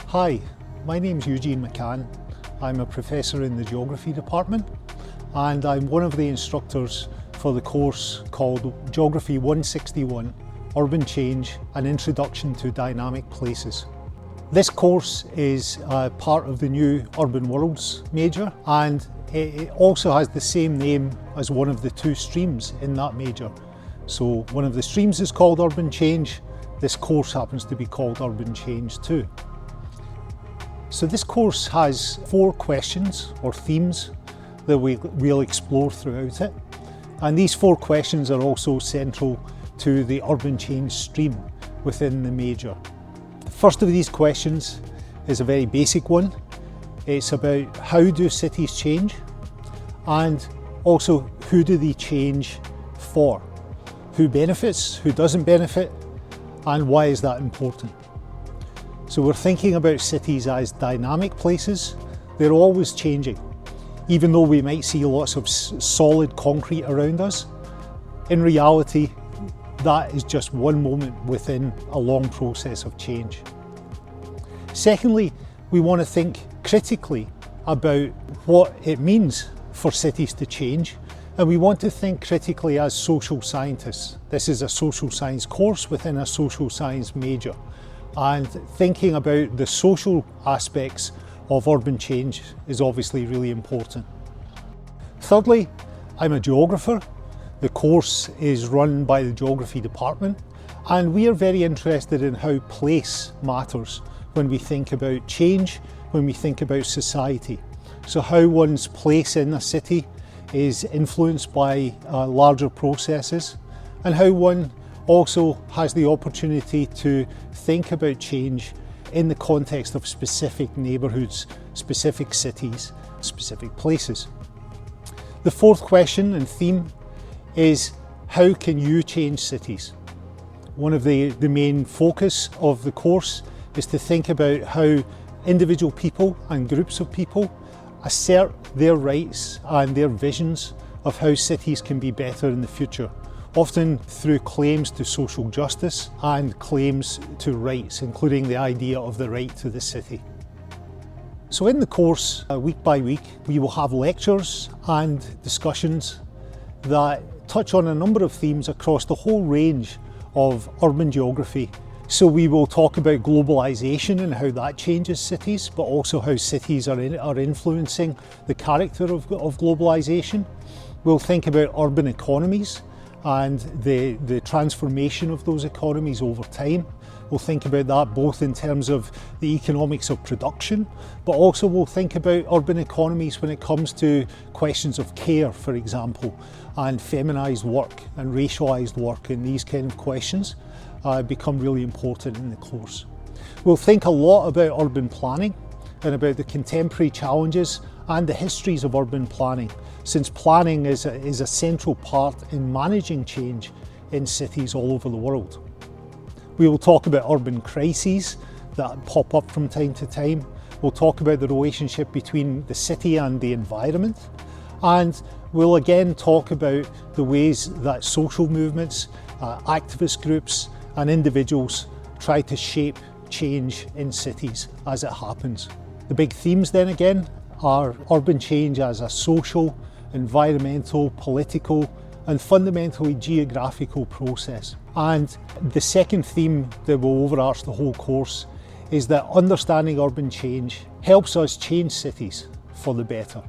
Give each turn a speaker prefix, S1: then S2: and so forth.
S1: Hi, my name's Eugene McCann. I'm a professor in the geography department and I'm one of the instructors for the course called Geography 161, Urban Change, an Introduction to Dynamic Places. This course is part of the new Urban Worlds major, and it also has the same name as one of the two streams in that major. So one of the streams is called Urban Change. This course happens to be called Urban Change too. So this course has 4 questions or themes that we'll explore throughout it. And these 4 questions are also central to the Urban Change stream within the major. The first of these questions is a very basic one. It's about how do cities change, and also who do they change for? Who benefits, who doesn't benefit, and why is that important? So we're thinking about cities as dynamic places. They're always changing. Even though we might see lots of solid concrete around us, in reality, that is just one moment within a long process of change. Secondly, we want to think critically about what it means for cities to change, and we want to think critically as social scientists. This is a social science course within a social science major, and thinking about the social aspects of urban change is obviously really important. Thirdly, I'm a geographer. The course is run by the geography department, and we are very interested in how place matters when we think about change, when we think about society. So how one's place in a city is influenced by larger processes, and how one also has the opportunity to think about change in the context of specific neighbourhoods, specific cities, specific places. The fourth question and theme is, how can you change cities? One of the main focus of the course is to think about how individual people and groups of people assert their rights and their visions of how cities can be better in the future, often through claims to social justice and claims to rights, including the idea of the right to the city. So in the course, week by week, we will have lectures and discussions that touch on a number of themes across the whole range of urban geography. So we will talk about globalisation and how that changes cities, but also how cities are influencing the character of globalisation. We'll think about urban economies and the transformation of those economies over time. We'll think about that both in terms of the economics of production, but also we'll think about urban economies when it comes to questions of care, for example, and feminised work and racialised work, and these kind of questions become really important in the course. We'll think a lot about urban planning and about the contemporary challenges and the histories of urban planning, since planning is a central part in managing change in cities all over the world. We will talk about urban crises that pop up from time to time. We'll talk about the relationship between the city and the environment. And we'll again talk about the ways that social movements, activist groups and individuals try to shape change in cities as it happens. The big themes then again are urban change as a social, environmental, political and fundamentally geographical process. And the second theme that will overarch the whole course is that understanding urban change helps us change cities for the better.